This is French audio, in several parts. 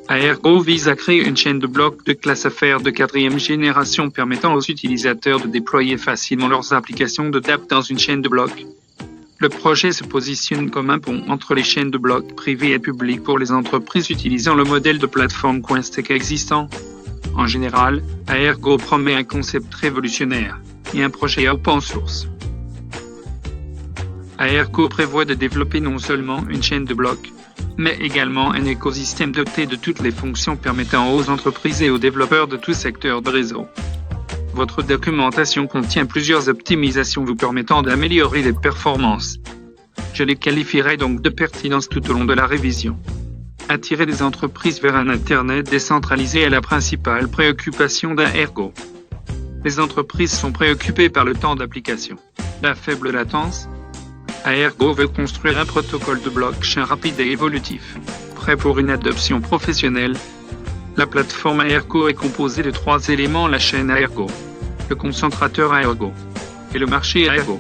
Aergo vise à créer une chaîne de blocs de classe affaires de 4e génération permettant aux utilisateurs de déployer facilement leurs applications de DApp dans une chaîne de blocs. Le projet se positionne comme un pont entre les chaînes de blocs privées et publiques pour les entreprises utilisant le modèle de plateforme CoinStack existant. En général, Aergo promet un concept révolutionnaire et un projet open source. Aergo prévoit de développer non seulement une chaîne de blocs, mais également un écosystème doté de toutes les fonctions permettant aux entreprises et aux développeurs de tout secteur de réseau. Votre documentation contient plusieurs optimisations vous permettant d'améliorer les performances. Je les qualifierai donc de pertinence tout au long de la révision. Attirer des entreprises vers un Internet décentralisé est la principale préoccupation d'Aergo. Les entreprises sont préoccupées par le temps d'application, la faible latence. Aergo veut construire un protocole de blockchain rapide et évolutif, prêt pour une adoption professionnelle. La plateforme Aergo est composée de 3 éléments: la chaîne Aergo, le concentrateur Aergo et le marché Aergo.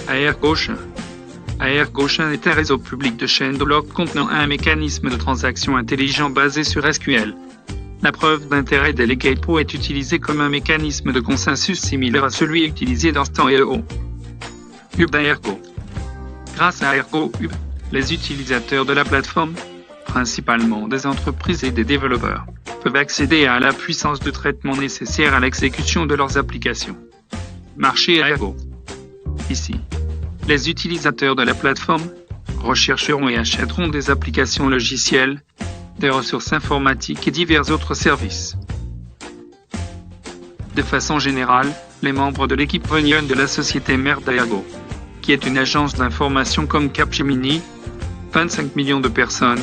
Aergo-Chain. Aergo-Chain est un réseau public de chaînes de blocs contenant un mécanisme de transaction intelligent basé sur SQL. La preuve d'intérêt Delegate Pro est utilisée comme un mécanisme de consensus similaire à celui utilisé dans Stand.io. Hub d'Aergo. Grâce à Aergo Hub, les utilisateurs de la plateforme, principalement des entreprises et des développeurs, peuvent accéder à la puissance de traitement nécessaire à l'exécution de leurs applications. Marché Aergo. Ici, les utilisateurs de la plateforme rechercheront et achèteront des applications logicielles, des ressources informatiques et divers autres services. De façon générale, les membres de l'équipe viennent de la société mère d'Aergo, qui est une agence d'information comme Capgemini, 25 millions de personnes.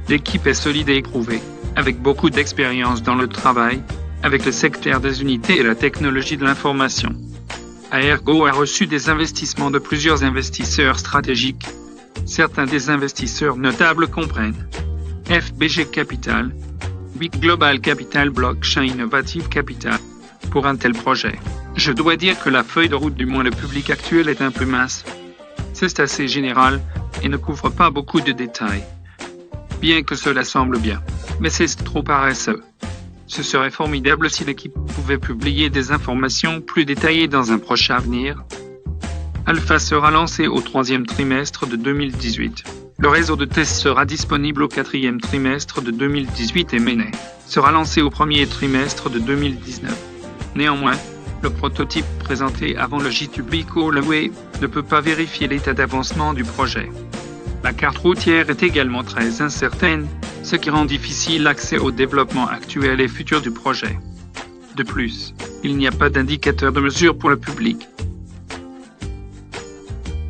L'équipe est solide et éprouvée, avec beaucoup d'expérience dans le travail, avec le secteur des unités et la technologie de l'information. Aergo a reçu des investissements de plusieurs investisseurs stratégiques. Certains des investisseurs notables comprennent FBG Capital, Big Global Capital, Blockchain Innovative Capital. Pour un tel projet, je dois dire que la feuille de route, du moins le public actuel, est un peu mince. C'est assez général et ne couvre pas beaucoup de détails. Bien que cela semble bien, mais c'est trop paresseux. Ce serait formidable si l'équipe pouvait publier des informations plus détaillées dans un proche avenir. Alpha sera lancé au 3e trimestre de 2018. Le réseau de test sera disponible au 4e trimestre de 2018 et Mainnet sera lancé au 1er trimestre de 2019. Néanmoins, le prototype présenté avant le JTubic Holloway ne peut pas vérifier l'état d'avancement du projet. La carte routière est également très incertaine, ce qui rend difficile l'accès au développement actuel et futur du projet. De plus, il n'y a pas d'indicateur de mesure pour le public.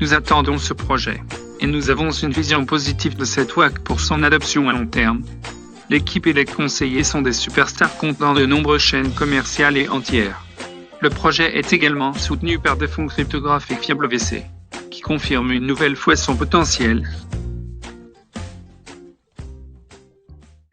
Nous attendons ce projet, et nous avons une vision positive de cette WAC pour son adoption à long terme. L'équipe et les conseillers sont des superstars contenant de nombreuses chaînes commerciales et entières. Le projet est également soutenu par des fonds cryptographiques fiables VC, qui confirment une nouvelle fois son potentiel.